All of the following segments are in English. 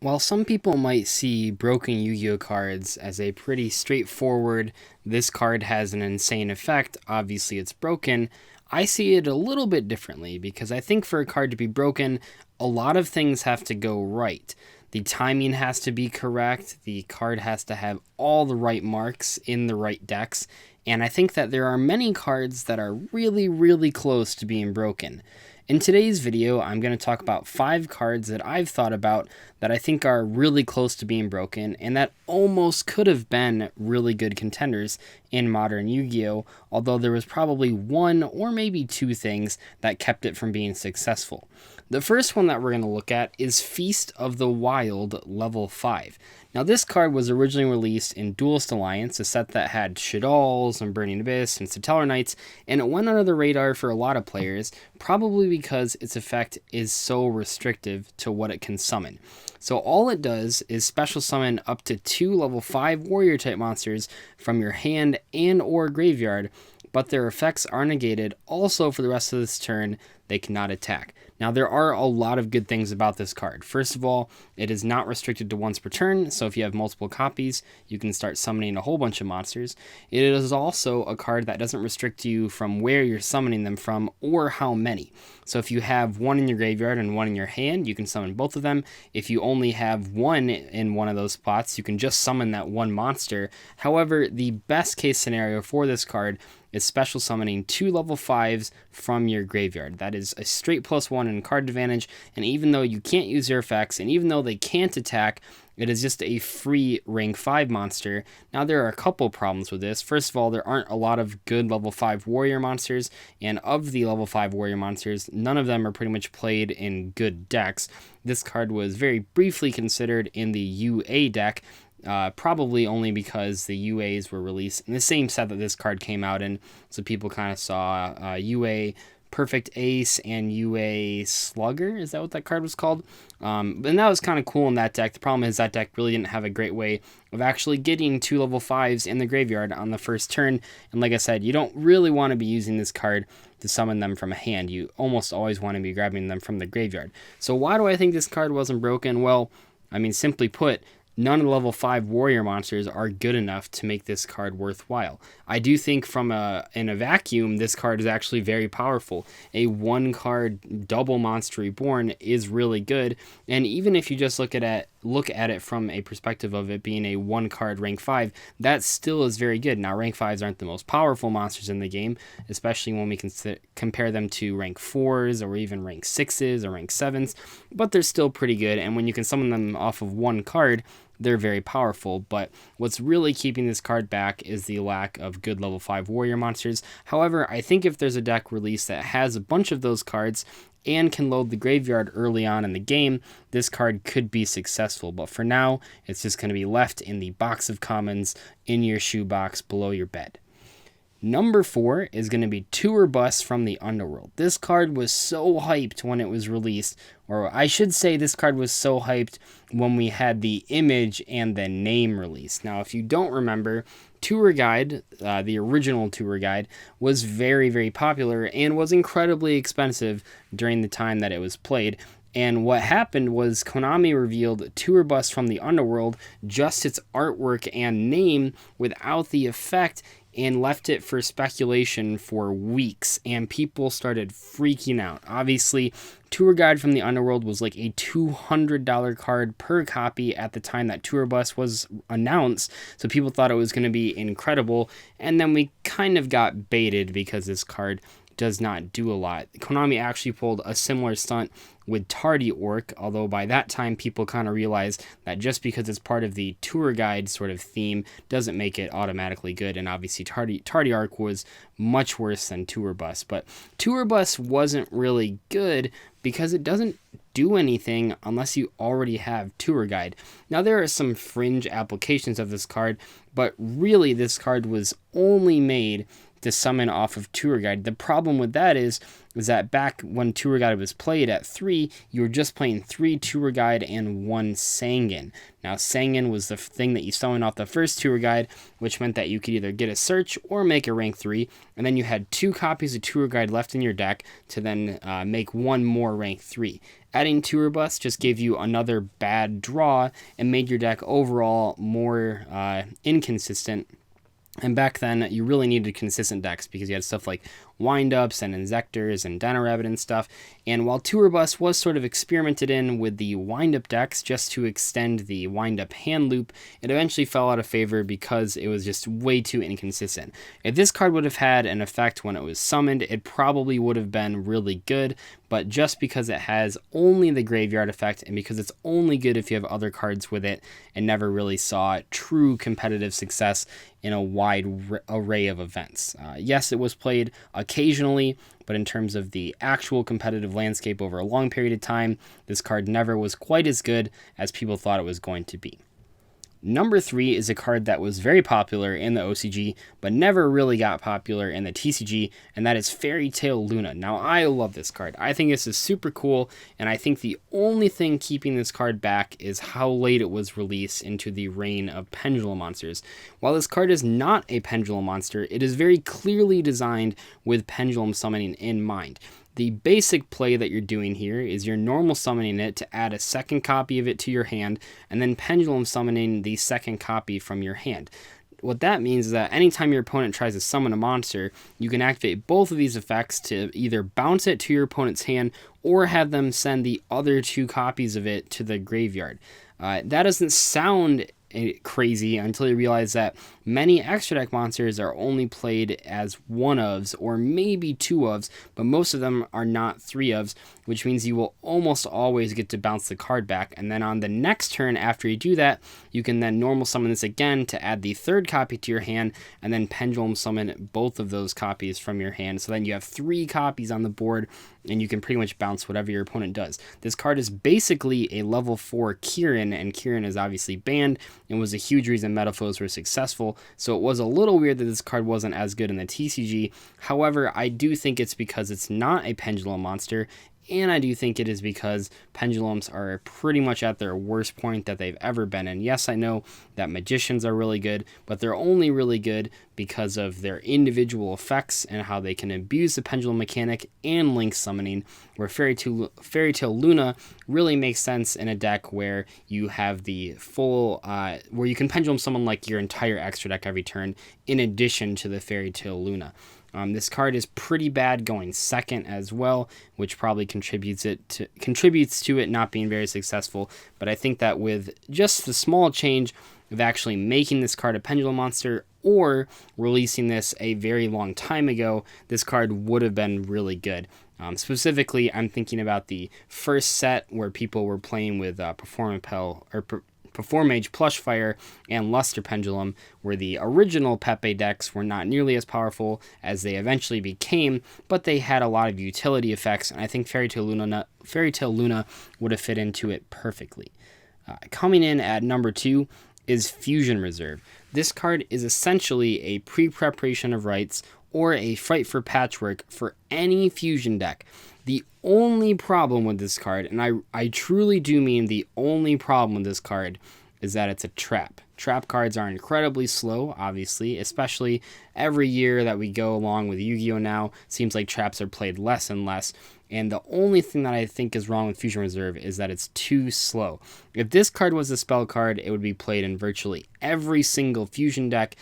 While some people might see broken Yu-Gi-Oh cards as a pretty straightforward, this card has an insane effect, obviously it's broken, I see it a little bit differently because I think for a card to be broken, a lot of things have to go right. The timing has to be correct, the card has to have all the right marks in the right decks, and I think that there are many cards that are really, really close to being broken. In today's video, I'm going to talk about 5 cards that I've thought about that I think are really close to being broken and that almost could have been really good contenders in modern Yu-Gi-Oh, although there was probably one or maybe two things that kept it from being successful. The first one that we're going to look at is Feast of the Wild level 5. Now this card was originally released in Duelist Alliance, a set that had Shaddolls and Burning Abyss and Stellar Knights, and it went under the radar for a lot of players, probably because its effect is so restrictive to what it can summon. So all it does is special summon up to 2 level 5 warrior type monsters from your hand and or graveyard, but their effects are negated also for the rest of this turn. They cannot attack. Now there are a lot of good things about this card. First of all, it is not restricted to once per turn, so if you have multiple copies, you can start summoning a whole bunch of monsters. It is also a card that doesn't restrict you from where you're summoning them from or how many. So if you have one in your graveyard and one in your hand, you can summon both of them. If you only have one in one of those spots, you can just summon that one monster. However, the best case scenario for this card is special summoning 2 level 5s from your graveyard. That is a straight +1 in card advantage, and even though you can't use their effects, and even though they can't attack, it is just a free rank 5 monster. Now there are a couple problems with this. First of all, there aren't a lot of good level 5 warrior monsters, and of the level 5 warrior monsters, none of them are pretty much played in good decks. This card was very briefly considered in the UA deck, probably only because the UAs were released in the same set that this card came out in, so people kind of saw UA Perfect Ace and UA Slugger. Is that what that card was called? And that was kind of cool in that deck. The problem is that deck really didn't have a great way of actually getting 2 level 5s in the graveyard on the first turn. And like I said, you don't really want to be using this card to summon them from a hand. You almost always want to be grabbing them from the graveyard. So why do I think this card wasn't broken? Well, I mean, simply put, none of the level 5 warrior monsters are good enough to make this card worthwhile. I do think in a vacuum, this card is actually very powerful. A 1-card double Monster Reborn is really good, and even if you just look at it from a perspective of it being a 1-card rank 5, that still is very good. Now, rank 5s aren't the most powerful monsters in the game, especially when we compare them to rank 4s or even rank 6s or rank 7s, but they're still pretty good, and when you can summon them off of 1 card, they're very powerful. But what's really keeping this card back is the lack of good level 5 warrior monsters. However, I think if there's a deck release that has a bunch of those cards and can load the graveyard early on in the game, this card could be successful. But for now, it's just going to be left in the box of commons in your shoebox below your bed. Number 4 is going to be Tour Bus from the Underworld. This card was so hyped when it was released, or I should say this card was so hyped when we had the image and the name released. Now, if you don't remember, Tour Guide, the original Tour Guide, was very, very popular and was incredibly expensive during the time that it was played. And what happened was Konami revealed Tour Bus from the Underworld, just its artwork and name without the effect, and left it for speculation for weeks, and people started freaking out. Obviously, Tour Guide from the Underworld was like a $200 card per copy at the time that Tour Bus was announced, so people thought it was going to be incredible, and then we kind of got baited because this card does not do a lot. Konami actually pulled a similar stunt with Tardy Orc, although by that time people kind of realized that just because it's part of the tour guide sort of theme doesn't make it automatically good, and obviously Tardy Orc was much worse than Tour Bus. But Tour Bus wasn't really good because it doesn't do anything unless you already have Tour Guide. Now there are some fringe applications of this card, but really this card was only made to summon off of Tour Guide. The problem with that is that back when Tour Guide was played at 3, you were just playing 3 Tour Guide and 1 Sangan. Now, Sangan was the thing that you summoned off the first Tour Guide, which meant that you could either get a search or make a rank 3, and then you had 2 copies of Tour Guide left in your deck to then make 1 more rank 3. Adding Tour Bus just gave you another bad draw and made your deck overall more inconsistent. And back then, you really needed consistent decks because you had stuff like Wind-Ups and Inzectors and Dino Rabbit and stuff. And while Tour Bus was sort of experimented in with the Wind-Up decks just to extend the Wind-Up hand loop, it eventually fell out of favor because it was just way too inconsistent. If this card would have had an effect when it was summoned, it probably would have been really good, but just because it has only the graveyard effect and because it's only good if you have other cards with it, and never really saw true competitive success in a wide array of events. Yes, it was played occasionally, but in terms of the actual competitive landscape over a long period of time, this card never was quite as good as people thought it was going to be. Number 3 is a card that was very popular in the OCG, but never really got popular in the TCG, and that is Fairy Tale Luna. Now, I love this card. I think this is super cool, and I think the only thing keeping this card back is how late it was released into the reign of Pendulum Monsters. While this card is not a Pendulum Monster, it is very clearly designed with Pendulum Summoning in mind. The basic play that you're doing here is you're normal summoning it to add a second copy of it to your hand, and then pendulum summoning the second copy from your hand. What that means is that anytime your opponent tries to summon a monster, you can activate both of these effects to either bounce it to your opponent's hand or have them send the other 2 copies of it to the graveyard. That doesn't sound crazy until you realize that many extra deck monsters are only played as 1-ofs or maybe 2-ofs, but most of them are not 3-ofs, which means you will almost always get to bounce the card back, and then on the next turn after you do that, you can then normal summon this again to add the 3rd copy to your hand, and then pendulum summon both of those copies from your hand, so then you have 3 copies on the board, and you can pretty much bounce whatever your opponent does. This card is basically a level 4 Kieran, and Kieran is obviously banned, and was a huge reason Metaphors were successful, so it was a little weird that this card wasn't as good in the TCG. However, I do think it's because it's not a pendulum monster, and I do think it is because pendulums are pretty much at their worst point that they've ever been in. Yes, I know that magicians are really good, but they're only really good because of their individual effects and how they can abuse the pendulum mechanic and link summoning, where Fairy Tale Luna really makes sense in a deck where you have the full, where you can pendulum summon like your entire extra deck every turn in addition to the Fairy Tale Luna. This card is pretty bad going second as well, which probably contributes to it not being very successful. But I think that with just the small change of actually making this card a pendulum monster or releasing this a very long time ago, this card would have been really good. Specifically, I'm thinking about the first set where people were playing with Performage Plushfire and Luster Pendulum, where the original Pepe decks were not nearly as powerful as they eventually became, but they had a lot of utility effects, and I think Fairy Tale Luna would have fit into it perfectly. Coming in at number 2 is Fusion Reserve. This card is essentially a pre-preparation of rights or a Fight for Patchwork for any fusion deck. The only problem with this card, and I truly do mean the only problem with this card, is that it's a trap. Trap cards are incredibly slow, obviously, especially every year that we go along with Yu-Gi-Oh! Now, seems like traps are played less and less, and the only thing that I think is wrong with Fusion Reserve is that it's too slow. If this card was a spell card, it would be played in virtually every single fusion deck,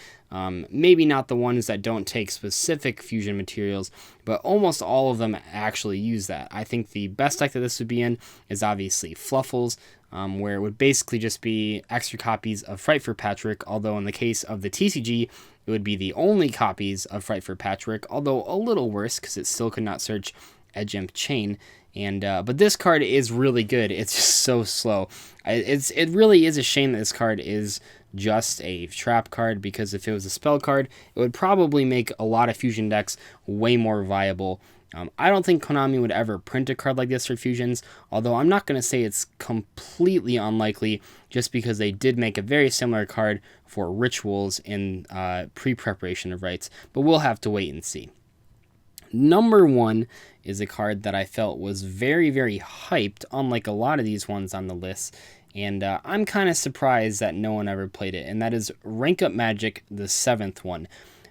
maybe not the ones that don't take specific fusion materials, but almost all of them actually use that. I think the best deck that this would be in is obviously Fluffles, where it would basically just be extra copies of Fright for Patrick, although in the case of the TCG, it would be the only copies of Fright for Patrick, although a little worse because it still could not search Edge Imp Chain. But this card is really good. It's just so slow. It really is a shame that this card is just a trap card, because if it was a spell card, it would probably make a lot of fusion decks way more viable I don't think Konami would ever print a card like this for Fusions, although I'm not going to say it's completely unlikely just because they did make a very similar card for Rituals in pre-preparation of Rites, but we'll have to wait and see. Number 1 is a card that I felt was very, very hyped, unlike a lot of these ones on the list, and I'm kind of surprised that no one ever played it, and that is Rank Up Magic, the 7th one.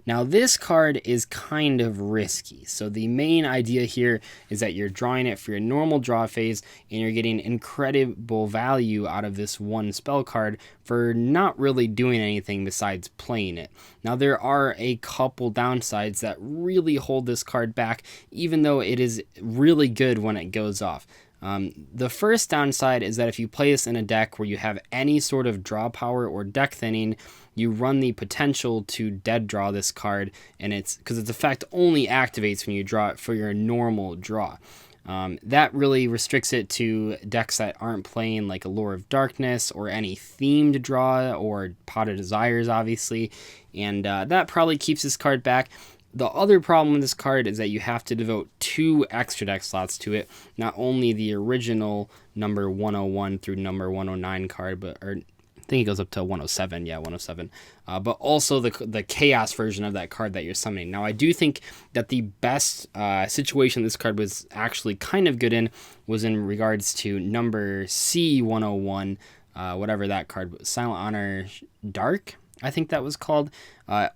Now, this card is kind of risky. So the main idea here is that you're drawing it for your normal draw phase, and you're getting incredible value out of this one spell card for not really doing anything besides playing it. Now, there are a couple downsides that really hold this card back, even though it is really good when it goes off. The first downside is that if you play this in a deck where you have any sort of draw power or deck thinning, you run the potential to dead draw this card, and it's because its effect only activates when you draw it for your normal draw. That really restricts it to decks that aren't playing like Allure of Darkness or any themed draw or Pot of Desires, obviously, and that probably keeps this card back. The other problem with this card is that you have to devote 2 extra deck slots to it, not only the original number 101 through number 109 card, but I think it goes up to 107, yeah, 107, but also the Chaos version of that card that you're summoning. Now, I do think that the best situation this card was actually kind of good in was in regards to number C101, whatever that card was, Silent Honor Dark, I think that was called,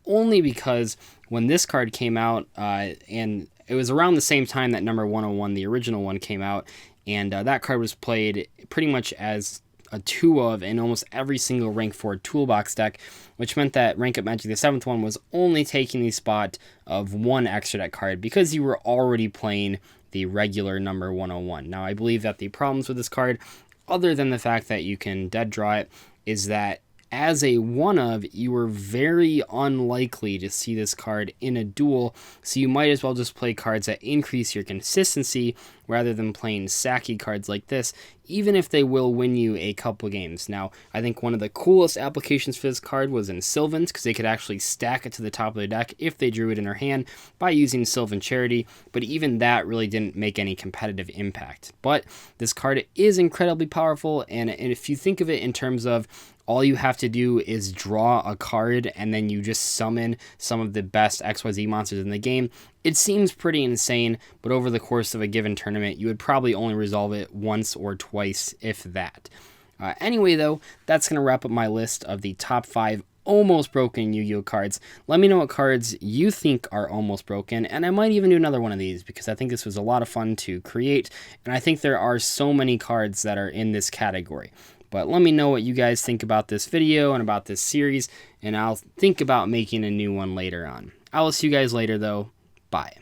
only because when this card came out, and it was around the same time that number 101, the original one, came out, and that card was played pretty much as a 2 of in almost every single rank 4 toolbox deck, which meant that Rank Up Magic the 7th one was only taking the spot of 1 extra deck card because you were already playing the regular number 101. Now, I believe that the problems with this card, other than the fact that you can dead draw it, is that as a 1 of, you were very unlikely to see this card in a duel, so you might as well just play cards that increase your consistency rather than playing sacky cards like this, even if they will win you a couple games. Now, I think one of the coolest applications for this card was in Sylvans, because they could actually stack it to the top of the deck if they drew it in their hand by using Sylvan Charity, but even that really didn't make any competitive impact. But this card is incredibly powerful, and if you think of it in terms of all you have to do is draw a card and then you just summon some of the best XYZ monsters in the game, it seems pretty insane, but over the course of a given tournament, you would probably only resolve it once or twice, if that. Anyway, though, that's going to wrap up my list of the top 5 almost broken Yu-Gi-Oh cards. Let me know what cards you think are almost broken, and I might even do another one of these because I think this was a lot of fun to create, and I think there are so many cards that are in this category. But let me know what you guys think about this video and about this series, and I'll think about making a new one later on. I will see you guys later, though. Bye.